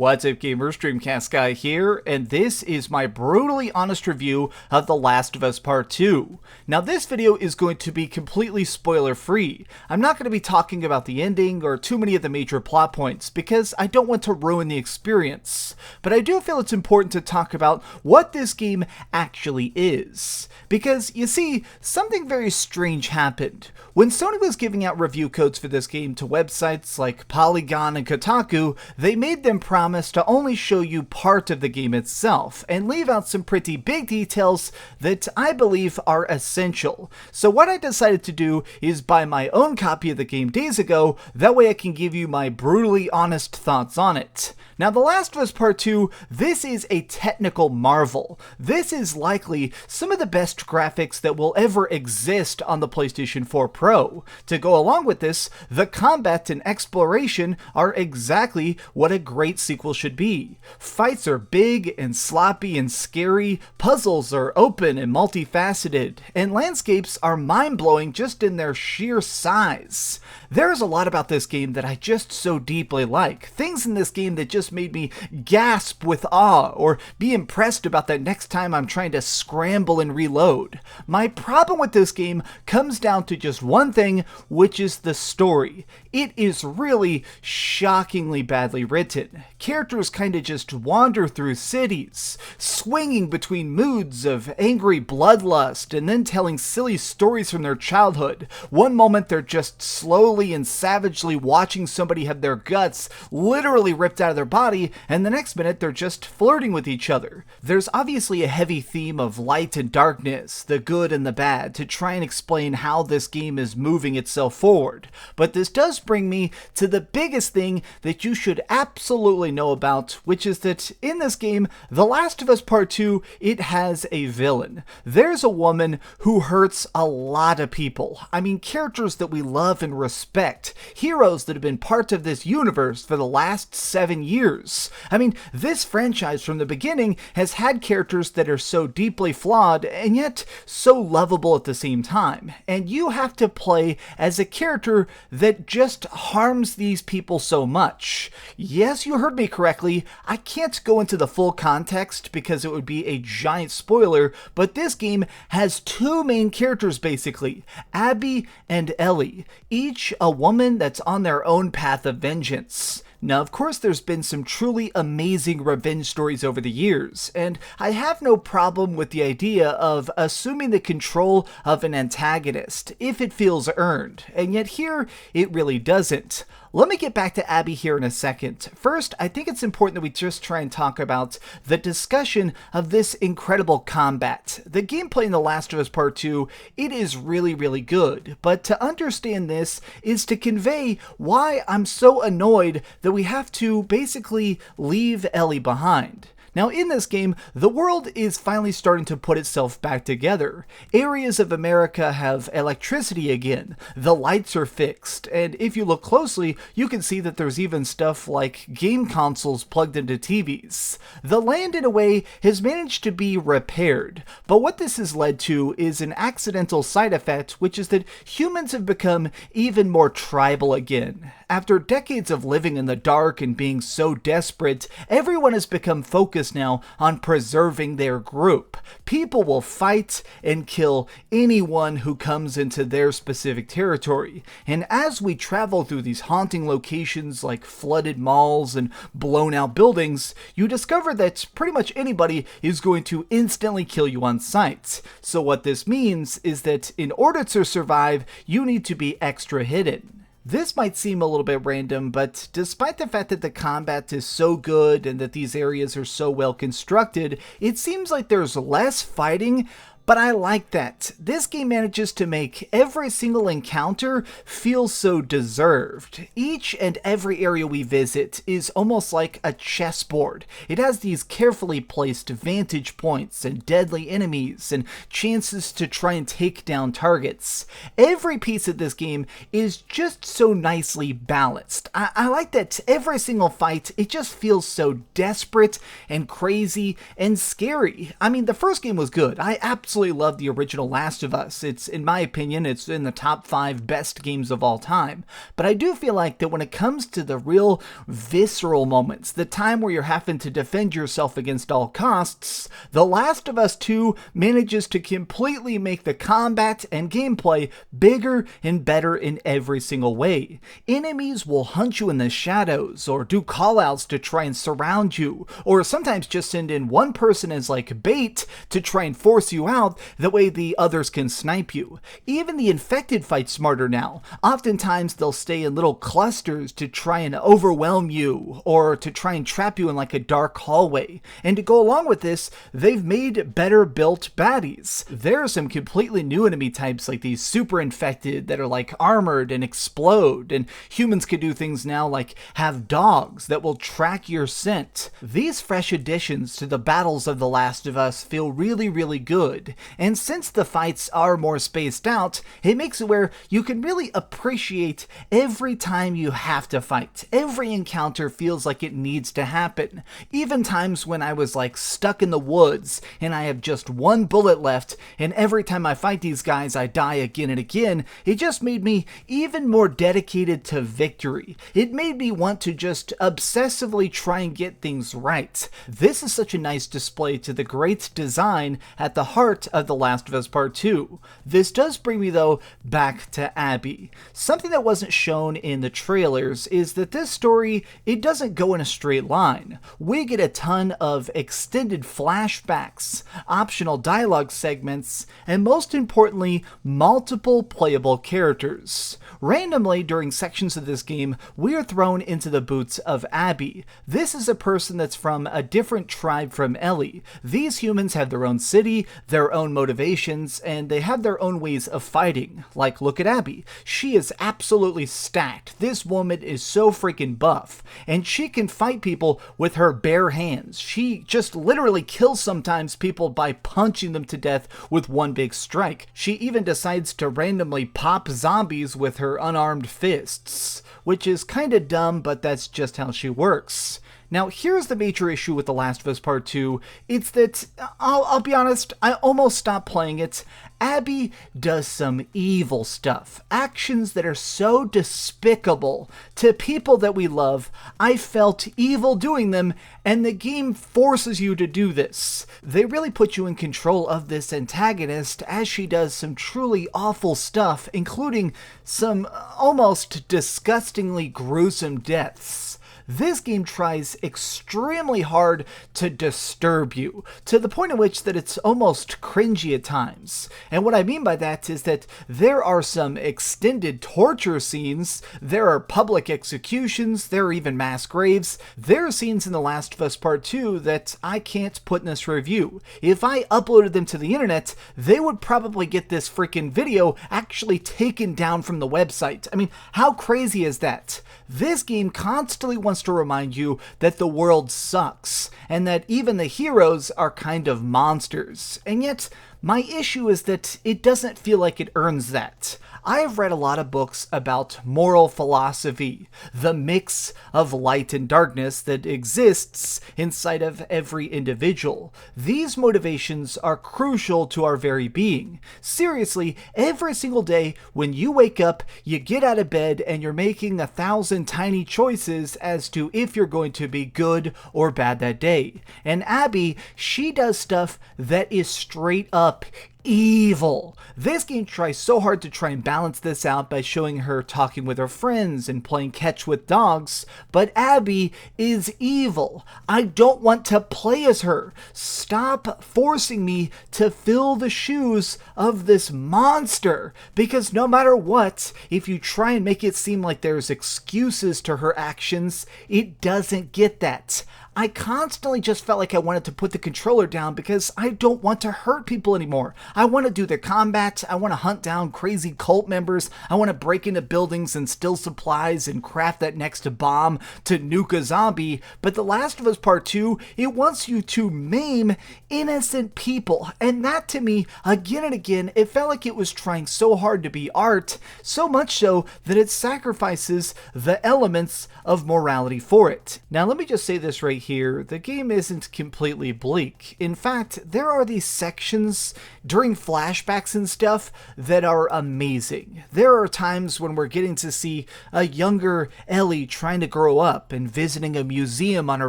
What's up gamers, Dreamcastguy here, and this is my brutally honest review of The Last of Us Part 2. Now this video is going to be completely spoiler free. I'm not going to be talking about the ending or too many of the major plot points because I don't want to ruin the experience. But I do feel it's important to talk about what this game actually is. Because, you see, something very strange happened. When Sony was giving out review codes for this game to websites like Polygon and Kotaku, they made them promise to only show you part of the game itself, and leave out some pretty big details that I believe are essential. So what I decided to do is buy my own copy of the game days ago, that way I can give you my brutally honest thoughts on it. Now, The Last of Us Part 2, this is a technical marvel. This is likely some of the best graphics that will ever exist on the PlayStation 4 Pro. To go along with this, the combat and exploration are exactly what a great sequel should be. Fights are big and sloppy and scary, puzzles are open and multifaceted, and landscapes are mind-blowing just in their sheer size. There's a lot about this game that I just so deeply like. Things in this game that just made me gasp with awe or be impressed about that next time I'm trying to scramble and reload. My problem with this game comes down to just one thing, which is the story. It is really shockingly badly written. Characters kind of just wander through cities, swinging between moods of angry bloodlust and then telling silly stories from their childhood. One moment they're just slowly and savagely watching somebody have their guts literally ripped out of their body, and the next minute they're just flirting with each other. There's obviously a heavy theme of light and darkness, the good and the bad, to try and explain how this game is moving itself forward. But this does bring me to the biggest thing that you should absolutely know about, which is that in this game, The Last of Us Part 2, it has a villain. There's a woman who hurts a lot of people. I mean, characters that we love and respect. Heroes that have been part of this universe for the last 7 years. I mean, this franchise from the beginning has had characters that are so deeply flawed and yet so lovable at the same time. And you have to play as a character that just harms these people so much. Yes, you heard me correctly. I can't go into the full context because it would be a giant spoiler, but this game has two main characters basically, Abby and Ellie, each a woman that's on their own path of vengeance. Now, of course, there's been some truly amazing revenge stories over the years, and I have no problem with the idea of assuming the control of an antagonist if it feels earned, and yet here, it really doesn't. Let me get back to Abby here in a second. First, I think it's important that we just try and talk about the discussion of this incredible combat. The gameplay in The Last of Us Part 2, it is really, really good, but to understand this is to convey why I'm so annoyed that we have to basically leave Ellie behind. Now in this game, the world is finally starting to put itself back together. Areas of America have electricity again, the lights are fixed, and if you look closely, you can see that there's even stuff like game consoles plugged into TVs. The land in a way has managed to be repaired, but what this has led to is an accidental side effect, which is that humans have become even more tribal again. After decades of living in the dark and being so desperate, everyone has become focused now on preserving their group. People will fight and kill anyone who comes into their specific territory. And as we travel through these haunting locations like flooded malls and blown out buildings, you discover that pretty much anybody is going to instantly kill you on sight. So what this means is that in order to survive, you need to be extra hidden. This might seem a little bit random, but despite the fact that the combat is so good and that these areas are so well constructed, it seems like there's less fighting, but I like that. This game manages to make every single encounter feel so deserved. Each and every area we visit is almost like a chessboard. It has these carefully placed vantage points and deadly enemies and chances to try and take down targets. Every piece of this game is just so nicely balanced. I like that every single fight, it just feels so desperate and crazy and scary. I mean, the first game was good. I absolutely absolutely love the original Last of Us. It's, in my opinion, it's in the top 5 best games of all time. But I do feel like that when it comes to the real visceral moments, the time where you're having to defend yourself against all costs, The Last of Us 2 manages to completely make the combat and gameplay bigger and better in every single way. Enemies will hunt you in the shadows, or do callouts to try and surround you, or sometimes just send in one person as like bait to try and force you out, that way the others can snipe you. Even the infected fight smarter now. Oftentimes they'll stay in little clusters to try and overwhelm you, or to try and trap you in like a dark hallway. And to go along with this, they've made better built baddies. There are some completely new enemy types like these super infected that are like armored and explode, and humans can do things now like have dogs that will track your scent. These fresh additions to the battles of The Last of Us feel really good, and since the fights are more spaced out, it makes it where you can really appreciate every time you have to fight. Every encounter feels like it needs to happen. Even times when I was like stuck in the woods and I have just one bullet left, and every time I fight these guys I die again and again, it just made me even more dedicated to victory. It made me want to just obsessively try and get things right. This is such a nice display to the great design at the heart of The Last of Us Part 2. This does bring me though back to Abby. Something that wasn't shown in the trailers is that this story, it doesn't go in a straight line. We get a ton of extended flashbacks, optional dialogue segments, and most importantly, multiple playable characters. Randomly, during sections of this game, we are thrown into the boots of Abby. This is a person that's from a different tribe from Ellie. These humans have their own city, their own motivations, and they have their own ways of fighting. Like, look at Abby. She is absolutely stacked. This woman is so freaking buff, and she can fight people with her bare hands. She just literally kills sometimes people by punching them to death with one big strike. She even decides to randomly pop zombies with her unarmed fists, which is kinda dumb, but that's just how she works. Now, here's the major issue with The Last of Us Part 2. It's that, I'll be honest, I almost stopped playing it. Abby does some evil stuff. Actions that are so despicable to people that we love. I felt evil doing them, and the game forces you to do this. They really put you in control of this antagonist as she does some truly awful stuff, including some almost disgustingly gruesome deaths. This game tries extremely hard to disturb you, to the point at which that it's almost cringy at times. And what I mean by that is that there are some extended torture scenes, there are public executions, there are even mass graves. There are scenes in The Last of Us Part 2 that I can't put in this review. If I uploaded them to the internet, they would probably get this freaking video actually taken down from the website. I mean, how crazy is that? This game constantly wants to remind you that the world sucks, and that even the heroes are kind of monsters. And yet, my issue is that it doesn't feel like it earns that. I have read a lot of books about moral philosophy, the mix of light and darkness that exists inside of every individual. These motivations are crucial to our very being. Seriously, every single day when you wake up, you get out of bed and you're making 1,000 tiny choices as to if you're going to be good or bad that day. And Abby, she does stuff that is straight up evil. This game tries so hard to try and balance this out by showing her talking with her friends and playing catch with dogs, but Abby is evil. I don't want to play as her. Stop forcing me to fill the shoes of this monster, because no matter what, if you try and make it seem like there's excuses to her actions, it doesn't get that. I constantly just felt like I wanted to put the controller down because I don't want to hurt people anymore. I want to do the combat, I want to hunt down crazy cult members, I want to break into buildings and steal supplies and craft that next bomb to nuke a zombie, but The Last of Us Part 2, it wants you to maim innocent people, and that to me, again and again, it felt like it was trying so hard to be art, so much so that it sacrifices the elements of morality for it. Now let me just say this right here, the game isn't completely bleak. In fact, there are these sections during flashbacks and stuff that are amazing. There are times when we're getting to see a younger Ellie trying to grow up and visiting a museum on her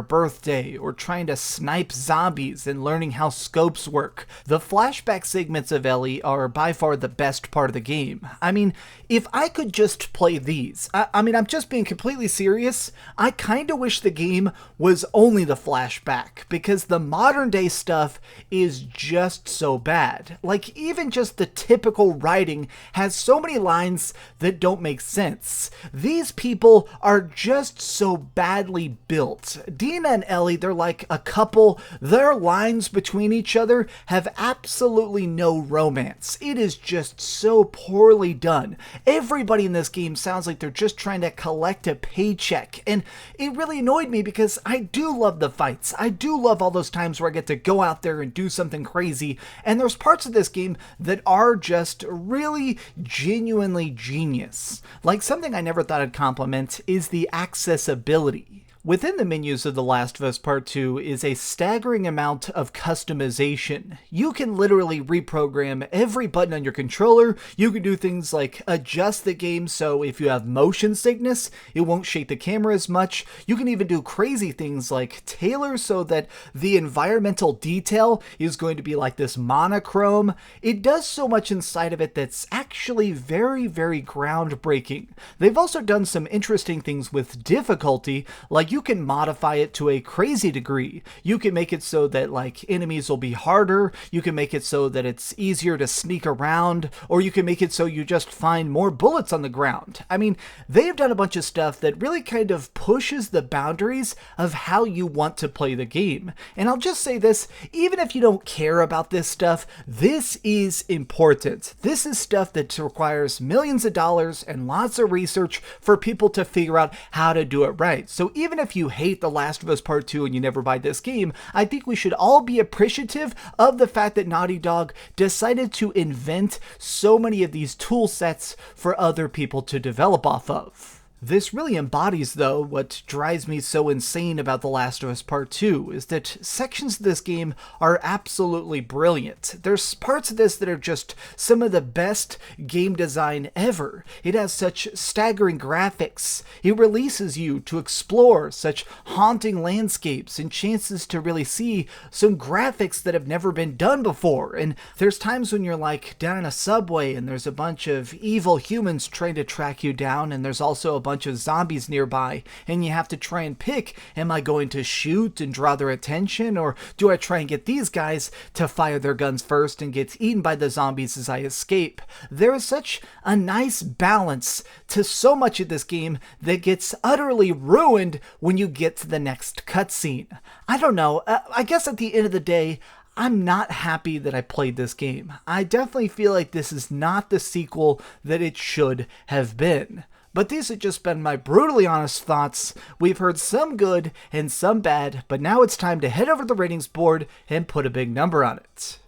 birthday, or trying to snipe zombies and learning how scopes work. The flashback segments of Ellie are by far the best part of the game. I mean, if I could just play these, I'm just being completely serious, I kinda wish the game was only the flashback, because the modern day stuff is just so bad. Like, even just the typical writing has so many lines that don't make sense. These people are just so badly built. Dina and Ellie, they're like a couple. Their lines between each other have absolutely no romance. It is just so poorly done. Everybody in this game sounds like they're just trying to collect a paycheck, and it really annoyed me because I do love the fights. I do love all those times where I get to go out there and do something crazy, and there's parts of this game that are just really genuinely genius. Like, something I never thought I'd compliment is the accessibility. Within the menus of The Last of Us Part 2 is a staggering amount of customization. You can literally reprogram every button on your controller. You can do things like adjust the game so if you have motion sickness, it won't shake the camera as much. You can even do crazy things like tailor so that the environmental detail is going to be like this monochrome. It does so much inside of it that's actually very, very groundbreaking. They've also done some interesting things with difficulty, like you can modify it to a crazy degree. You can make it so that like enemies will be harder, you can make it so that it's easier to sneak around, or you can make it so you just find more bullets on the ground. I mean, they've done a bunch of stuff that really kind of pushes the boundaries of how you want to play the game. And I'll just say this, even if you don't care about this stuff, this is important. This is stuff that requires millions of dollars and lots of research for people to figure out how to do it right. So even if you hate The Last of Us Part 2 and you never buy this game, I think we should all be appreciative of the fact that Naughty Dog decided to invent so many of these tool sets for other people to develop off of. This really embodies, though, what drives me so insane about The Last of Us Part 2, is that sections of this game are absolutely brilliant. There's parts of this that are just some of the best game design ever. It has such staggering graphics. It releases you to explore such haunting landscapes and chances to really see some graphics that have never been done before. And there's times when you're like down in a subway and there's a bunch of evil humans trying to track you down, and there's also a bunch of zombies nearby, and you have to try and pick, am I going to shoot and draw their attention, or do I try and get these guys to fire their guns first and get eaten by the zombies as I escape? There is such a nice balance to so much of this game that gets utterly ruined when you get to the next cutscene. I don't know, I guess at the end of the day, I'm not happy that I played this game. I definitely feel like this is not the sequel that it should have been. But these have just been my brutally honest thoughts. We've heard some good and some bad, but now it's time to head over to the ratings board and put a big number on it.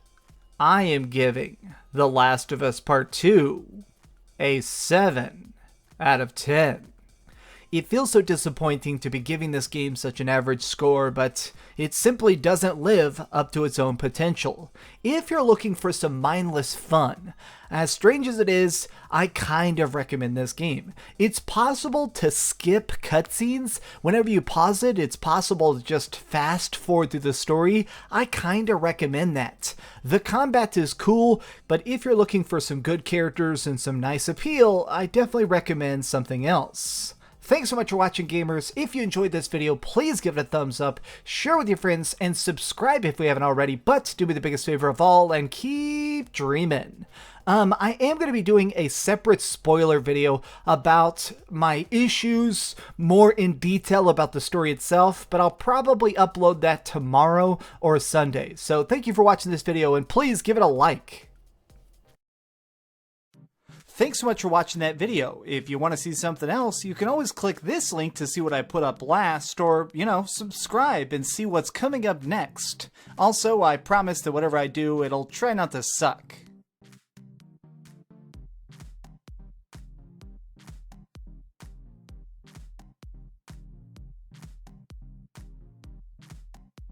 I am giving The Last of Us Part 2 a 7 out of 10. It feels so disappointing to be giving this game such an average score, but it simply doesn't live up to its own potential. If you're looking for some mindless fun, as strange as it is, I kind of recommend this game. It's possible to skip cutscenes. Whenever you pause it, it's possible to just fast forward through the story. I kind of recommend that. The combat is cool, but if you're looking for some good characters and some nice appeal, I definitely recommend something else. Thanks so much for watching, gamers. If you enjoyed this video, please give it a thumbs up, share with your friends, and subscribe if we haven't already, but do me the biggest favor of all and keep dreaming. I am going to be doing a separate spoiler video about my issues, more in detail about the story itself, but I'll probably upload that tomorrow or Sunday. So thank you for watching this video, and please give it a like. Thanks so much for watching that video. If you want to see something else, you can always click this link to see what I put up last, or, subscribe and see what's coming up next. Also, I promise that whatever I do, it'll try not to suck.